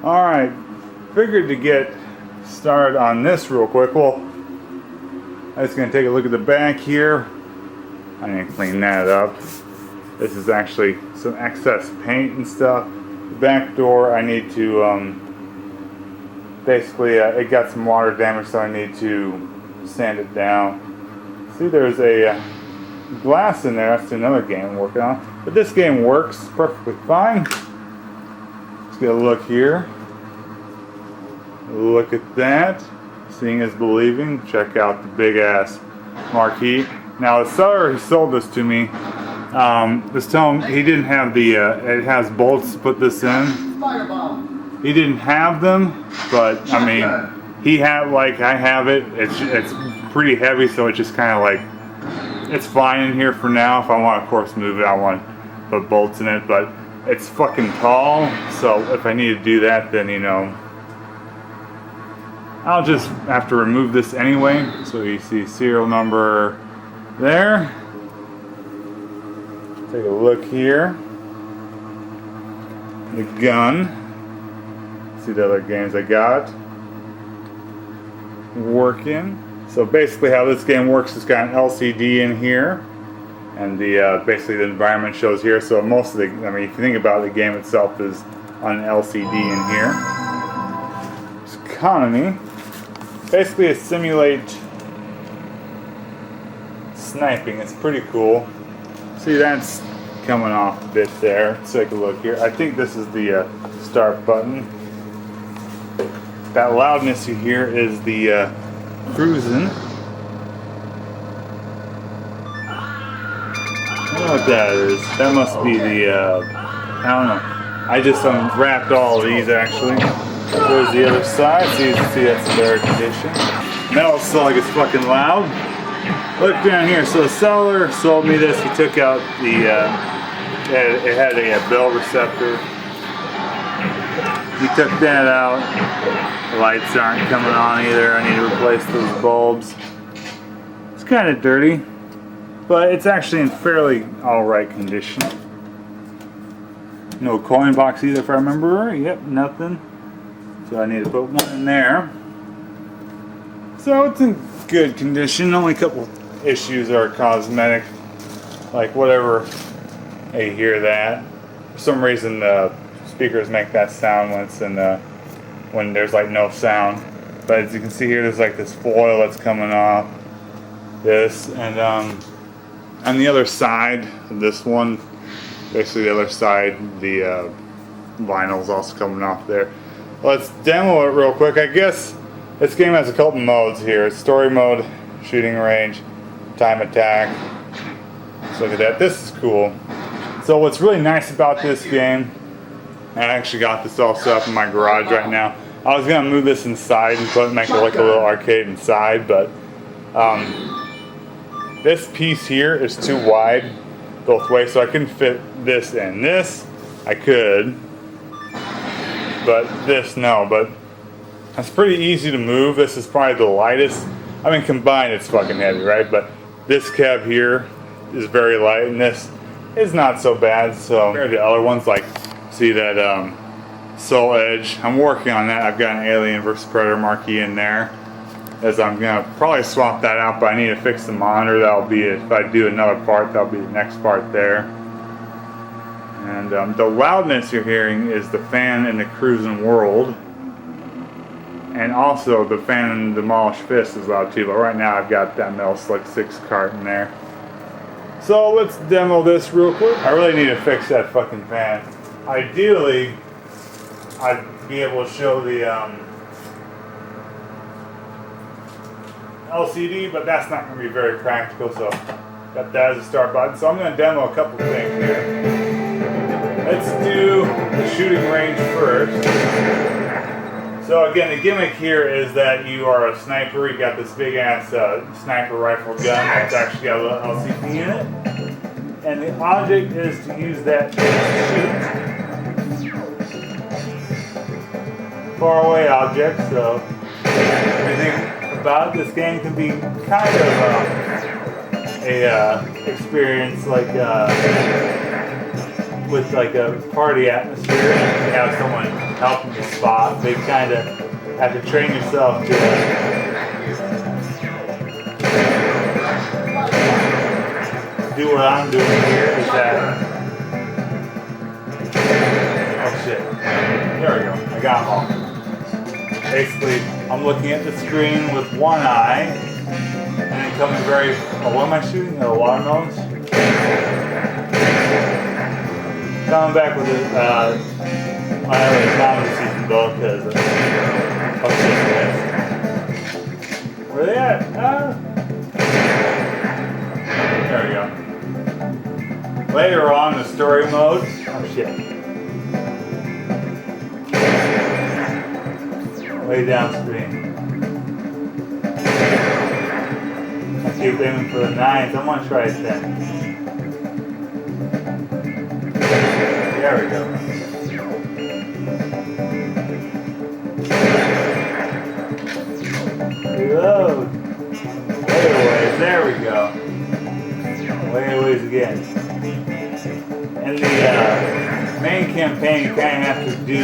Alright, figured to get started on this real quick. Well, I'm just going to take a look at the back here. I need to clean that up. This is actually some excess paint and stuff. The back door I need to, basically it got some water damage, so I need to sand it down. See, there's a glass in there. That's another game I'm working on. But this game works perfectly fine. Let's get a look here. Look at that. Seeing is believing. Check out the big ass marquee. Now the seller who sold this to me was telling he didn't have the it has bolts to put this in. He didn't have them, but I mean he had, like I have it. It's pretty heavy, so it's just kind of like it's fine in here for now. If I want to, of course, move it, I want to put bolts in it, but it's fucking tall, so if I need to do that, then you know I'll just have to remove this anyway. So you see serial number there. Take a look here. The gun. See the other games I got working. So basically how this game works is got an LCD in here, and the basically the environment shows here. So most of the, I mean, if you think about it, the game itself is on an LCD in here. It's economy. Basically it simulates sniping. It's pretty cool. See, that's coming off a bit there. Let's take a look here. I think this is the start button. That loudness you hear is the cruising. I don't know what that is. That must be the, I don't know. I just unwrapped all of these actually. There's the other side, so you can see that's in better condition. Metal still like it's fucking loud. Look down here. So the seller sold me this. He took out the, it had a bell receptor. He took that out. The lights aren't coming on either. I need to replace those bulbs. It's kind of dirty, but it's actually in fairly alright condition. No coin box either, if I remember. Yep, nothing. So I need to put one in there. So it's in good condition. Only a couple issues are cosmetic, like whatever. Hey, you hear that? For some reason the speakers make that sound when it's in when there's like no sound. But as you can see here, there's like this foil that's coming off this, and on the other side of this one, basically the other side, the vinyl's also coming off there. Let's demo it real quick. I guess this game has a couple modes here. Story mode, shooting range, time attack. Let's look at that. This is cool. So what's really nice about this game, I actually got this all set up in my garage right now. I was gonna move this inside and make it like a little arcade inside, but this piece here is too wide both ways, so I couldn't fit this in. This I could, but this no. But it's pretty easy to move. This is probably the lightest. I mean, combined it's fucking heavy, right? But this cab here is very light, and this is not so bad. So compared to other ones, like see that Soul Edge, I'm working on that. I've got an Alien vs Predator marquee in there, as I'm gonna probably swap that out, but I need to fix the monitor. That'll be it. If I do another part, that'll be the next part there. And the loudness you're hearing is the fan in the Cruising World, and also the fan in Demolished Fist is loud too. But right now I've got that Metal Slug 6 cart in there. So let's demo this real quick. I really need to fix that fucking fan. Ideally, I'd be able to show the LCD, but that's not going to be very practical, so got that as a start button. So I'm going to demo a couple things here. Let's do the shooting range first. So again, the gimmick here is that you are a sniper. You got this big ass sniper rifle gun that's actually got a little LCD in it, and the object is to use that to shoot far away objects. So everything about this game can be kind of a experience like with like a party atmosphere. You have someone helping you spot. They kind of have to train yourself to do what I'm doing here. Is that? Oh shit! There we go. I got them all. Basically, I'm looking at the screen with one eye, and then coming very. Oh, what am I shooting? Oh, watermelons. Coming back with my other comedy season book because oh shit, where they at? There we go. Later on, the story mode. Oh shit. Way downstream. I keep aiming for the 9th. I'm gonna try 10. There we go. Reload. Way away. There we go. Way away again. In the main campaign, you kind of have to do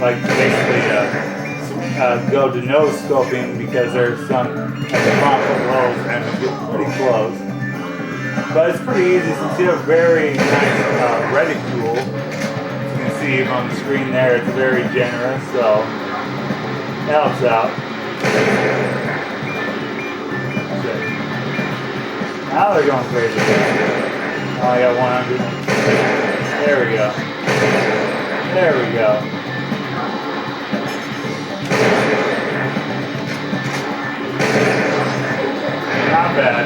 like basically go to nose scoping because there's some conflict holes and get pretty close. But it's pretty easy since you have very nice reticule. As you can see on the screen there, it's very generous, so it helps out. Shit. Now they're going crazy. Oh, I got 100. There we go. There we go. Not bad.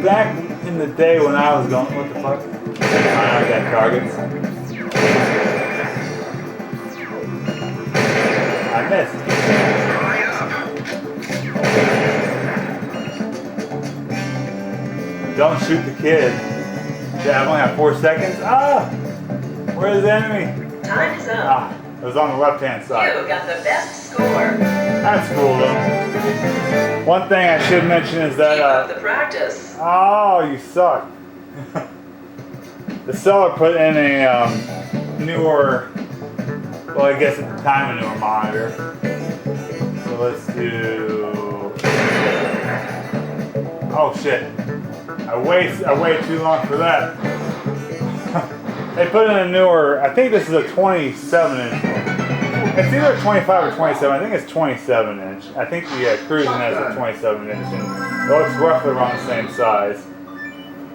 Back in the day when I was going, what the fuck? I got targets. I missed. Don't shoot the kid. Yeah, I only have 4 seconds. Ah! Where's the enemy? Time is up. Ah, it was on the left-hand side. You got the best score. That's cool though. One thing I should mention is that Keep up the practice. oh, you suck. The seller put in a newer, well, I guess at the time a newer monitor. So let's do. Oh shit! I waited too long for that. They put in a newer. I think this is a 27-inch. It's either 25 or 27. I think it's 27-inch. I think the Cruising has a 27-inch, and well, it's roughly around the same size.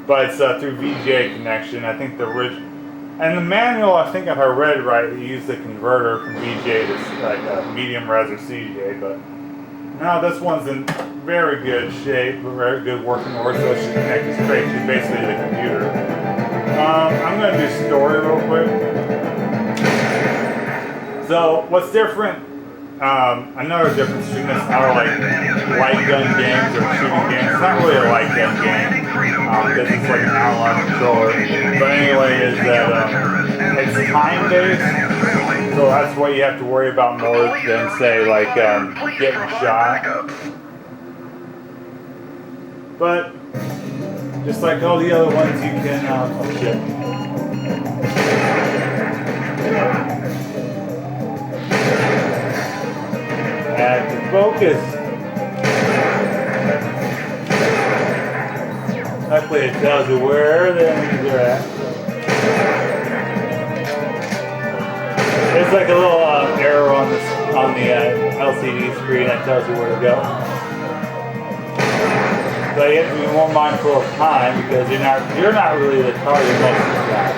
But it's through VGA connection. I think the original, and the manual. I think if I read right, it used the converter from VGA to like medium res or CGA. But no, this one's in very good shape, very good working order, so it should connect straight to basically the computer. I'm gonna do story real quick. So what's different? Another difference between this and other like light gun games or shooting games. It's not really a light gun game because it's like an analog controller. But anyway, is that it's time based, so that's what you have to worry about more than say like getting shot. But just like all the other ones, you can. Oh shit. Active focus. Luckily it tells you where the enemies are at. There's like a little arrow on the LCD screen that tells you where to go. But you have to be more mindful of time because you're not really the target most of the time.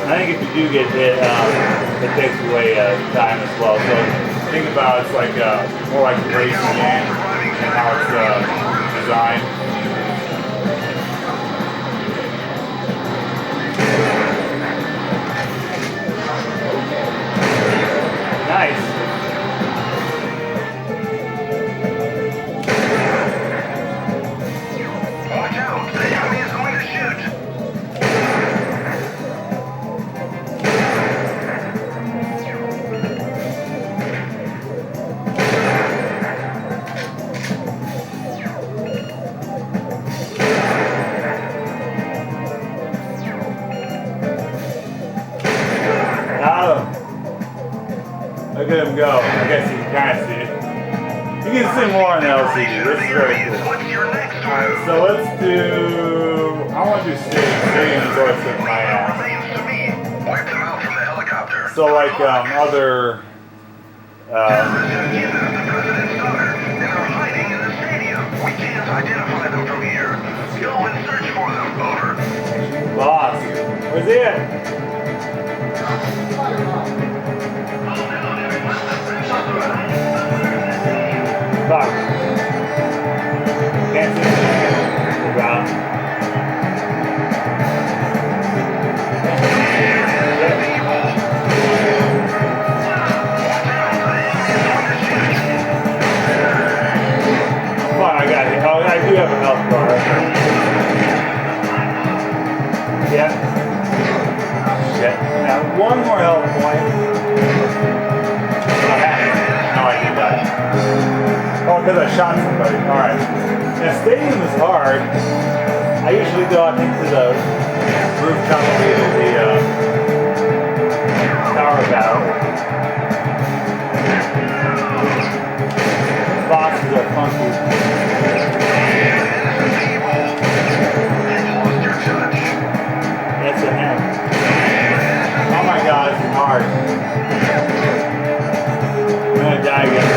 I think if you do get hit, it takes away time as well. So think about it's like more like a racing game and how it's designed. Nice. Watch out! The enemy is going to shoot! Look at him go. I guess you can kind of see it. You can see more on the LCD. This is very cool. What's your next Alright, move? so let's do... I want to do stadium. Stadium's always with my ass. Seems to me. Wiped them out from the helicopter. So like other... Terrorists have kidnapped the president's daughter and are hiding in the stadium. We can't identify them from here. Go and search for them. Over. Boss. Where's he at? Fuck. Can't see anything. Go down. Fuck, I got it. Oh, I do have a health bar. Yeah. Shit. Now, one more health point. I have it. No, I did that. Oh, because I shot somebody. Alright. Now, stadium is hard. I usually go out into the rooftop of the tower battle. Bosses are funky. That's a him. Oh my god, it's hard. I'm gonna die again.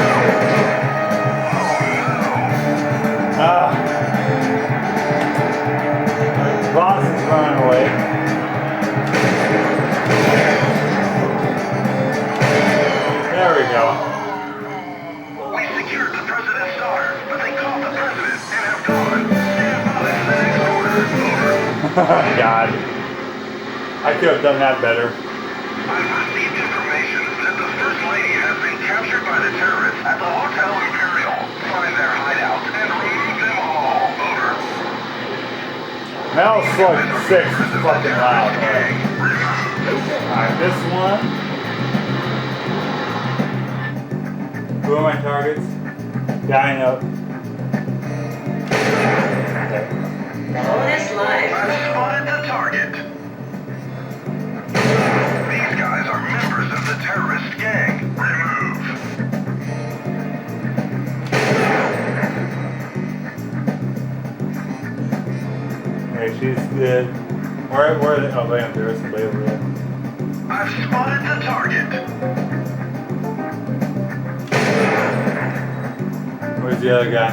Boss is running away. There we go. We secured the president's daughter, but they caught the president and have gone. Stand by in the next corner. Over. God. I could have done that better. I've received information that the First Lady has been captured by the terrorists at the Hotel Imperial. Find their hideout and remove them all. Over. Metal Slug 6 is fucking loud. Alright, this one. Who are my targets? Dying up. Bonus life. I've spotted the target. These guys are members of the terrorist gang. Remove. Okay, she's good. Where are they? Oh, wait, there is somebody over there. I've spotted the target. Where's the other guy?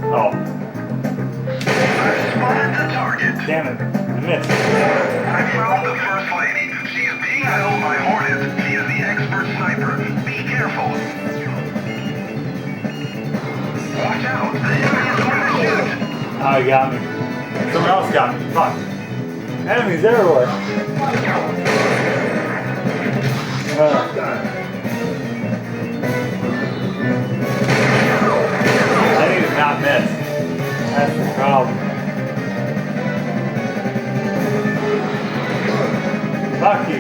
Oh, I've spotted the target. damn it. I missed. I found the First Lady. She is being held by Hornet. She is the expert sniper. Be careful. Watch out. The enemy is going to shoot. Oh, he got me. Someone else got me. Fuck. Enemies everywhere. I need to not miss. That's the problem. Fuck you.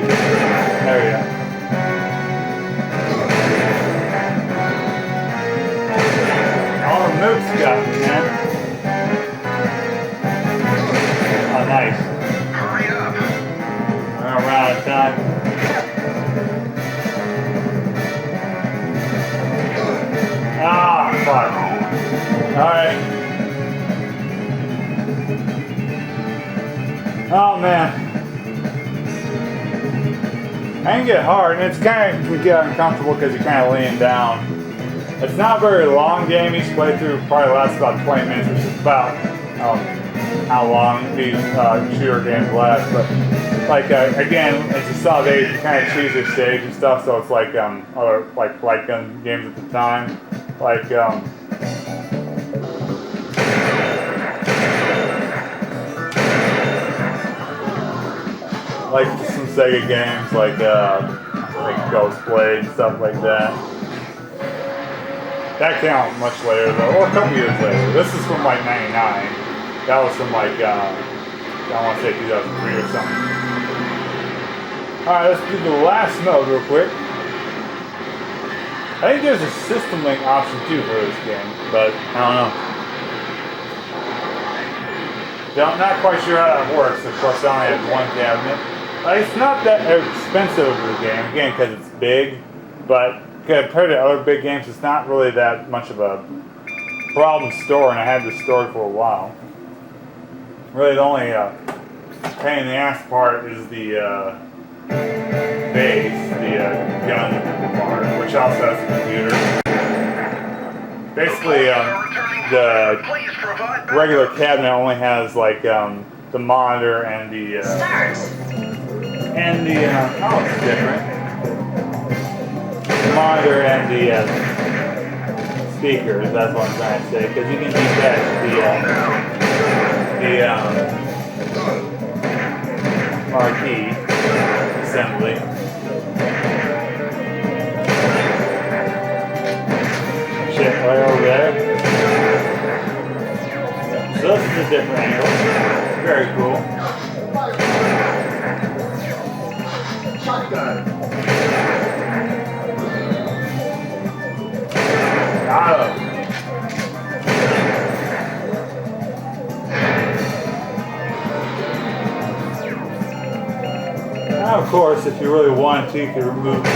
There we go. All the mooks got me, man. Oh, nice. Hurry up. We're gonna run out of time. Ah, fuck. Alright. Oh, man. I can get hard, and it's kind of can get uncomfortable because you're kind of laying down. It's not a very long game. Each playthrough probably lasts about 20 minutes, which is about how long these shooter games last. But like again, as you saw, they kind of choose their stage and stuff, so it's like other like light gun games at the time, like like some Sega games, like Ghost Blade and stuff like that. That came out much later though, or a couple years later. This is from like '99. That was from like I want to say 2003 or something. All right, let's do the last mode real quick. I think there's a system link option too for this game, but I don't know. I'm not quite sure how that works. Of course, I only have one cabinet. It's not that expensive of a game, again, because it's big. but compared to other big games, it's not really that much of a problem storing. I had this stored for a while. Really, the only pain in the ass part is the base, the gun part, which also has a computer. Basically, the regular cabinet only has like the monitor and the Start. oh, it's different. The monitor and the speakers. That's what I'm trying to say, because you can detach the marquee assembly. Shit, right over there. So this is a different angle. Very cool. Got him. Now, of course, if you really wanted to, you could remove the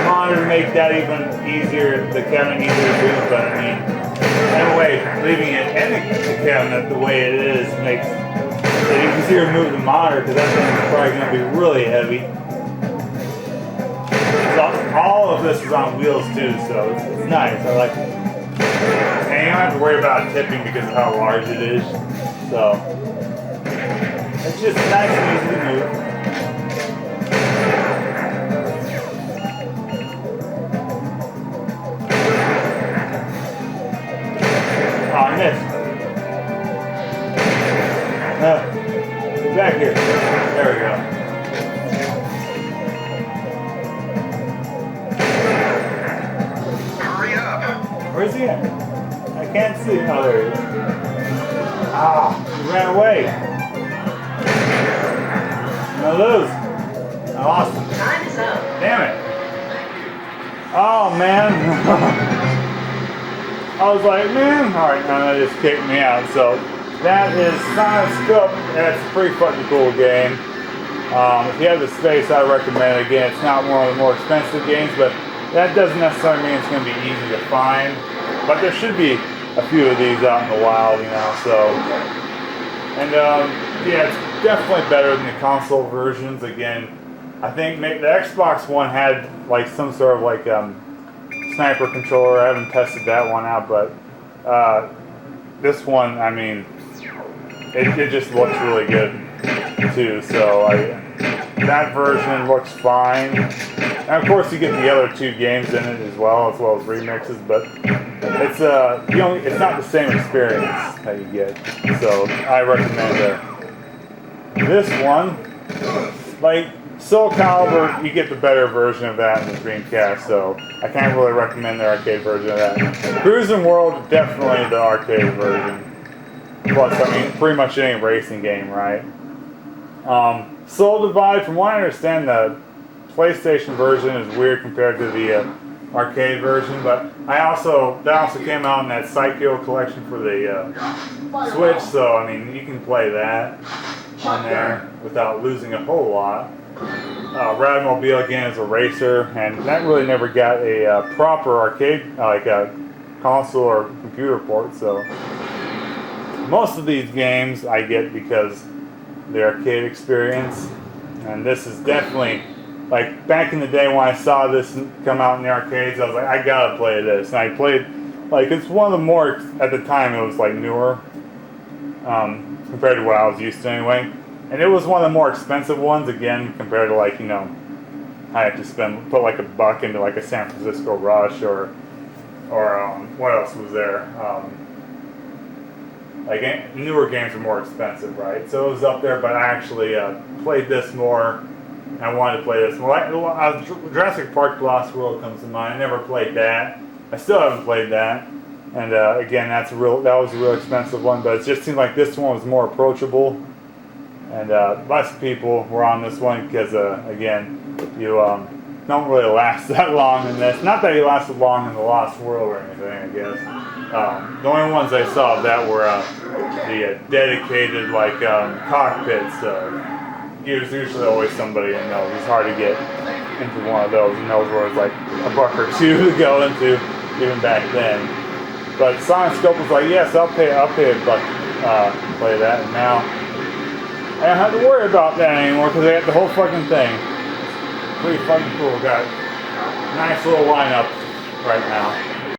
monitor to make that even easier, the cabinet easier to move, but I mean, anyway, leaving it in the cabinet the way it is makes it easier to move the monitor, because that thing is probably going to be really heavy. So all of this is on wheels too, so it's nice. I like it. And you don't have to worry about tipping because of how large it is. So it's just nice and easy to move. Oh, I missed. Get back here. There we go. Hurry up. Where's he at? I can't see him. Oh, there he is. Ah, he ran away. No lose. I lost him. Time is up. Damn it. Oh, man. I was like, man. Alright, now that just kicked me out. So, that is Sonic Scope. And it's a pretty fucking cool game. If you have the space, I recommend it. Again, it's not one of the more expensive games, but that doesn't necessarily mean it's going to be easy to find. But there should be a few of these out in the wild, you know, so. And, yeah, it's definitely better than the console versions. Again, I think the Xbox One had, like, some sort of, like, sniper controller. I haven't tested that one out, but this one, I mean, it just looks really good, too. So, that version looks fine. And, of course, you get the other two games in it as well as remixes, but it's it's not the same experience that you get. So I recommend this one. Like Soul Calibur, you get the better version of that in the Dreamcast, so I can't really recommend the arcade version of that. Cruising World, definitely the arcade version. Plus, I mean, pretty much any racing game, right? Soul Divide, from what I understand, the PlayStation version is weird compared to the arcade version, but that also came out in that Psycho collection for the Switch, so I mean you can play that on there without losing a whole lot. Radmobile again is a racer, and that really never got a proper arcade like a console or computer port, so most of these games I get because the arcade experience, and this is definitely. Like, back in the day when I saw this come out in the arcades, I was like, I gotta play this. And I played, like, it's one of the more, at the time, it was, like, newer, compared to what I was used to anyway. And it was one of the more expensive ones, again, compared to, like, you know, I had to put, like, $1 into, like, a San Francisco Rush, or what else was there? Like, newer games are more expensive, right? So it was up there, but I actually played this more. I wanted to play this. Well, Jurassic Park: The Lost World comes to mind. I never played that. I still haven't played that. And again, that was a real expensive one. But it just seemed like this one was more approachable. And less people were on this one because, again, you don't really last that long in this. Not that you lasted long in The Lost World or anything, I guess. The only ones I saw of that were the dedicated, like, cockpits. There's usually always somebody in those. It's hard to get into one of those, and those were like $1 or $2 to go into even back then. But Sonic Scope was like, yes, I'll pay $1 to play that, and now I don't have to worry about that anymore because I got the whole fucking thing. It's pretty fucking cool. Got a nice little lineup right now.